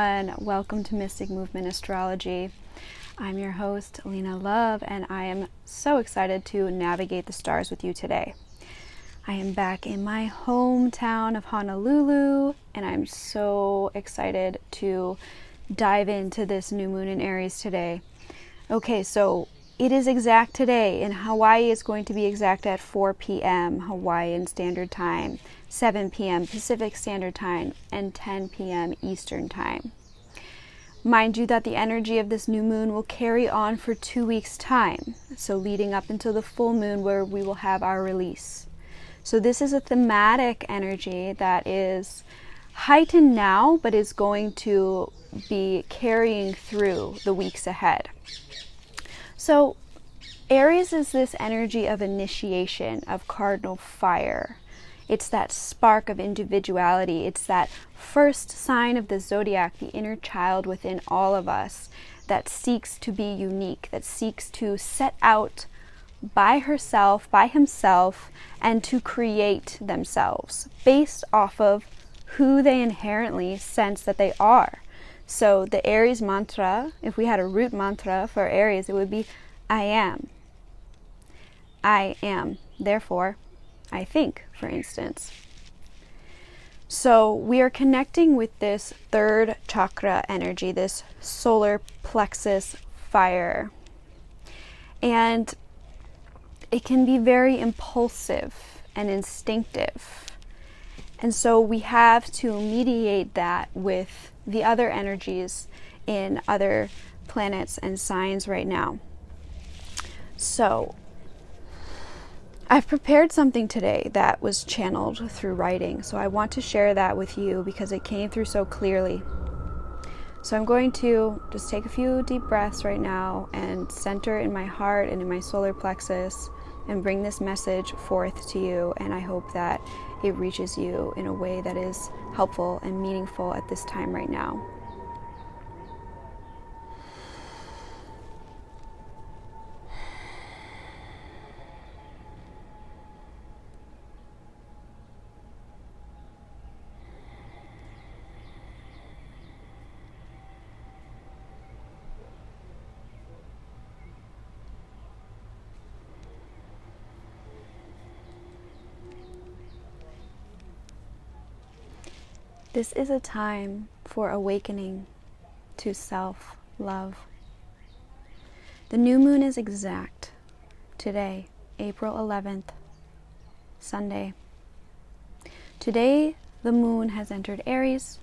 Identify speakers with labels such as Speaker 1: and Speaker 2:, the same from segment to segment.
Speaker 1: everyone. Welcome to Mystic Movement Astrology. I'm your host, Lena Love, and I am so excited to navigate the stars with you today. I am back in my hometown of Honolulu, and I'm so excited to dive into this new moon in Aries today. Okay, so it is exact today. In Hawaii, it's going to be exact at 4 p.m. Hawaiian Standard Time, 7 p.m. Pacific Standard Time, and 10 p.m. Eastern Time. Mind you that the energy of this new moon will carry on for 2 weeks' time, so leading up until the full moon where we will have our release. So this is a thematic energy that is heightened now, but is going to be carrying through the weeks ahead. So Aries is this energy of initiation, of cardinal fire. It's that spark of individuality. It's that first sign of the zodiac, the inner child within all of us that seeks to be unique, that seeks to set out by herself, by himself, and to create themselves based off of who they inherently sense that they are. So the Aries mantra, if we had a root mantra for Aries, it would be I am. I am. Therefore, I think, for instance. So we are connecting with this third chakra energy, this solar plexus fire. And it can be very impulsive and instinctive. And so we have to mediate that with the other energies in other planets and signs right now. So I've prepared something today that was channeled through writing. So I want to share that with you because it came through so clearly. So I'm going to just take a few deep breaths right now and center in my heart and in my solar plexus and bring this message forth to you. And I hope that it reaches you in a way that is helpful and meaningful at this time right now. This is a time for awakening to self-love. The new moon is exact today, April 11th, Sunday. Today, the moon has entered Aries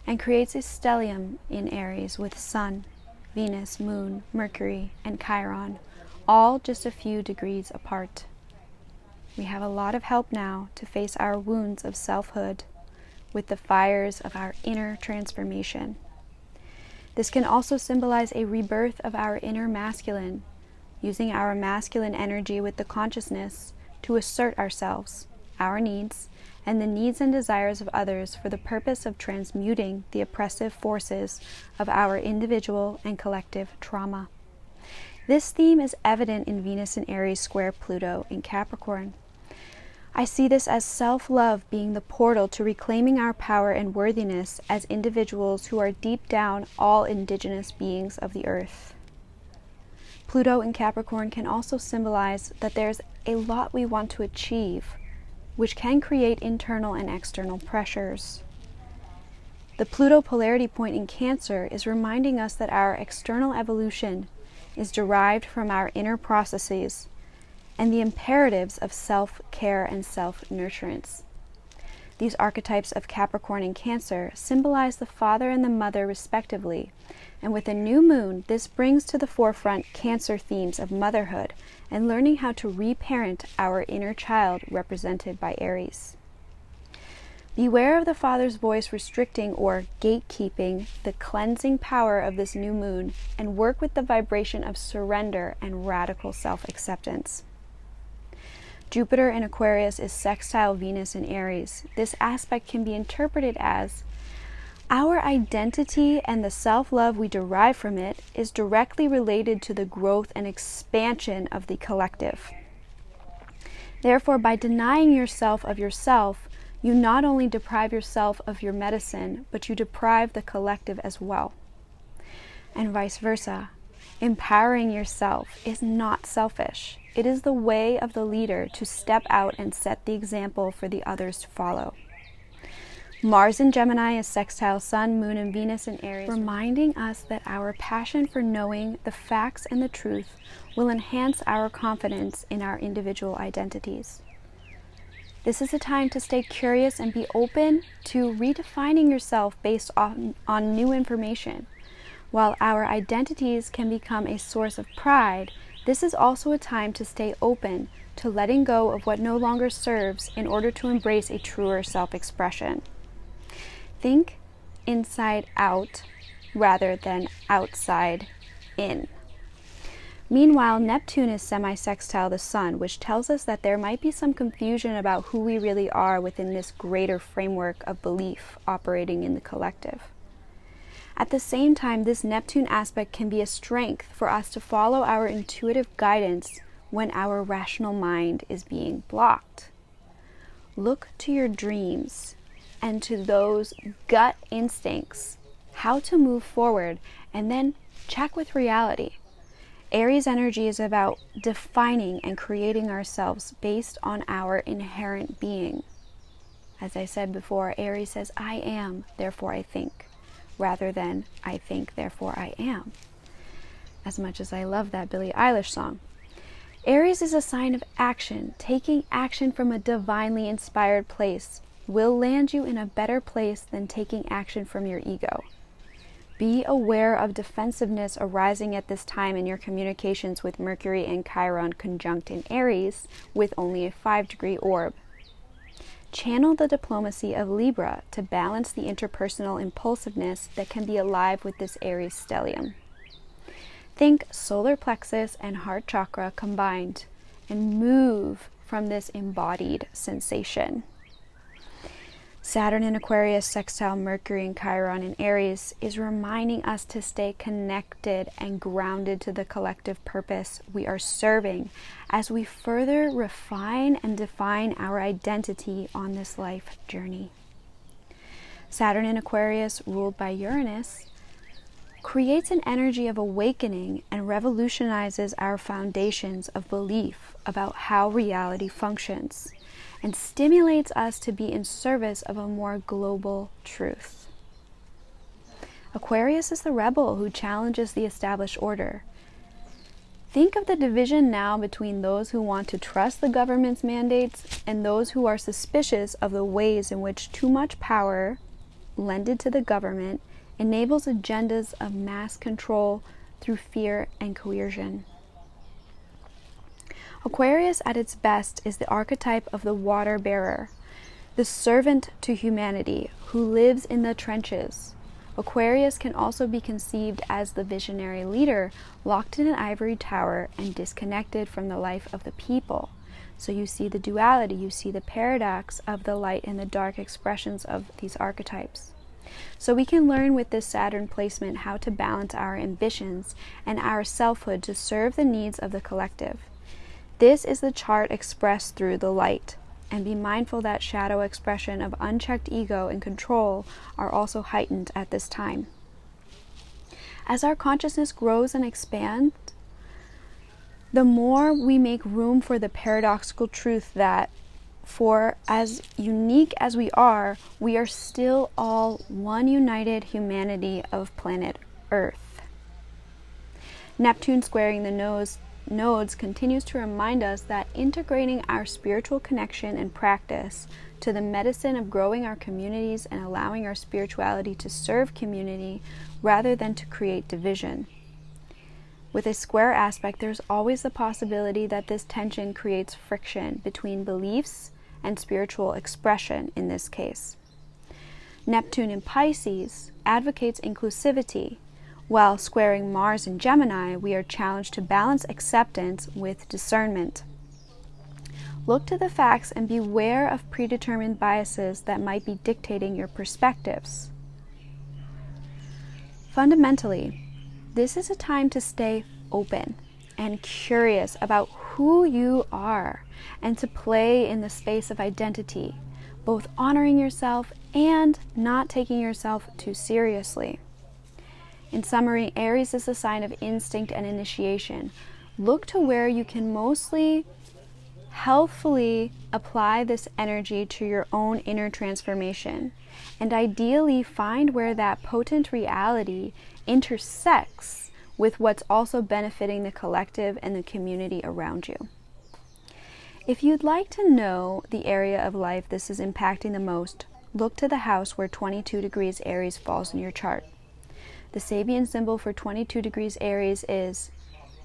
Speaker 1: and creates a stellium in Aries with Sun, Venus, Moon, Mercury, and Chiron, all just a few degrees apart. We have a lot of help now to face our wounds of selfhood with the fires of our inner transformation. This can also symbolize a rebirth of our inner masculine, using our masculine energy with the consciousness to assert ourselves, our needs, and the needs and desires of others for the purpose of transmuting the oppressive forces of our individual and collective trauma. This theme is evident in Venus in Aries square Pluto in Capricorn. I see this as self-love being the portal to reclaiming our power and worthiness as individuals who are deep down all indigenous beings of the earth. Pluto in Capricorn can also symbolize that there's a lot we want to achieve, which can create internal and external pressures. The Pluto polarity point in Cancer is reminding us that our external evolution is derived from our inner processes and the imperatives of self-care and self-nurturance. These archetypes of Capricorn and Cancer symbolize the father and the mother respectively, and with a new moon, this brings to the forefront Cancer themes of motherhood and learning how to reparent our inner child represented by Aries. Beware of the father's voice restricting or gatekeeping the cleansing power of this new moon and work with the vibration of surrender and radical self-acceptance. Jupiter in Aquarius is sextile Venus in Aries. This aspect can be interpreted as our identity and the self-love we derive from it is directly related to the growth and expansion of the collective. Therefore, by denying yourself of yourself, you not only deprive yourself of your medicine, but you deprive the collective as well. And vice versa. Empowering yourself is not selfish. It is the way of the leader to step out and set the example for the others to follow. Mars in Gemini is sextile Sun, Moon, and Venus in Aries, reminding us that our passion for knowing the facts and the truth will enhance our confidence in our individual identities. This is a time to stay curious and be open to redefining yourself based on new information. While our identities can become a source of pride, this is also a time to stay open to letting go of what no longer serves in order to embrace a truer self-expression. Think inside out rather than outside in. Meanwhile, Neptune is semi-sextile the Sun, which tells us that there might be some confusion about who we really are within this greater framework of belief operating in the collective. At the same time, this Neptune aspect can be a strength for us to follow our intuitive guidance when our rational mind is being blocked. Look to your dreams and to those gut instincts, how to move forward, and then check with reality. Aries energy is about defining and creating ourselves based on our inherent being. As I said before, Aries says, I am, therefore I think, rather than I think, therefore I am. As much as I love that Billie Eilish song. Aries is a sign of action. Taking action from a divinely inspired place will land you in a better place than taking action from your ego. Be aware of defensiveness arising at this time in your communications with Mercury and Chiron conjunct in Aries with only a 5-degree orb. Channel the diplomacy of Libra to balance the interpersonal impulsiveness that can be alive with this Aries stellium. Think solar plexus and heart chakra combined and move from this embodied sensation. Saturn in Aquarius, sextile Mercury and Chiron in Aries is reminding us to stay connected and grounded to the collective purpose we are serving as we further refine and define our identity on this life journey. Saturn in Aquarius, ruled by Uranus, creates an energy of awakening and revolutionizes our foundations of belief about how reality functions, and stimulates us to be in service of a more global truth. Aquarius is the rebel who challenges the established order. Think of the division now between those who want to trust the government's mandates and those who are suspicious of the ways in which too much power, lended to the government, enables agendas of mass control through fear and coercion. Aquarius at its best is the archetype of the water bearer, the servant to humanity who lives in the trenches. Aquarius can also be conceived as the visionary leader locked in an ivory tower and disconnected from the life of the people. So you see the duality, you see the paradox of the light and the dark expressions of these archetypes. So we can learn with this Saturn placement how to balance our ambitions and our selfhood to serve the needs of the collective. This is the chart expressed through the light, and be mindful that shadow expression of unchecked ego and control are also heightened at this time. As our consciousness grows and expands, the more we make room for the paradoxical truth that, for as unique as we are still all one united humanity of planet Earth. Neptune squaring the nodes continues to remind us that integrating our spiritual connection and practice to the medicine of growing our communities and allowing our spirituality to serve community rather than to create division. With a square aspect, there's always the possibility that this tension creates friction between beliefs and spiritual expression in this case. Neptune in Pisces advocates inclusivity. While squaring Mars in Gemini, we are challenged to balance acceptance with discernment. Look to the facts and beware of predetermined biases that might be dictating your perspectives. Fundamentally, this is a time to stay open and curious about who you are and to play in the space of identity, both honoring yourself and not taking yourself too seriously. In summary, Aries is a sign of instinct and initiation. Look to where you can mostly healthfully apply this energy to your own inner transformation, and ideally find where that potent reality intersects with what's also benefiting the collective and the community around you. If you'd like to know the area of life this is impacting the most, look to the house where 22 degrees Aries falls in your chart. The Sabian symbol for 22 degrees Aries is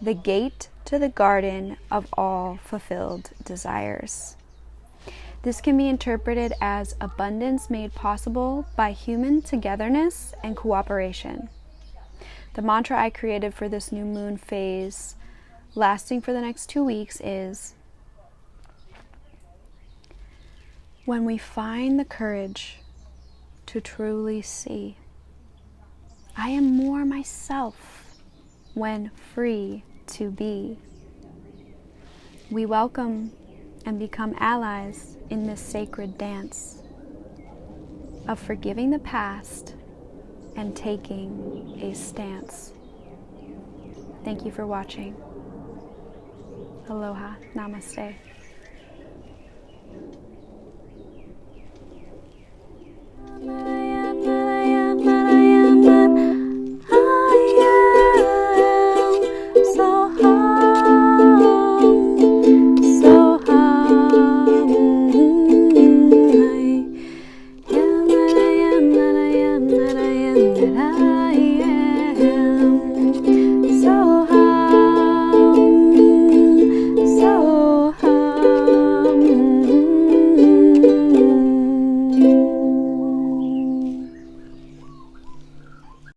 Speaker 1: the gate to the garden of all fulfilled desires. This can be interpreted as abundance made possible by human togetherness and cooperation. The mantra I created for this new moon phase, lasting for the next 2 weeks, is: when we find the courage to truly see, I am more myself when free to be. We welcome and become allies in this sacred dance of forgiving the past and taking a stance. Thank you for watching. Aloha. Namaste. I am.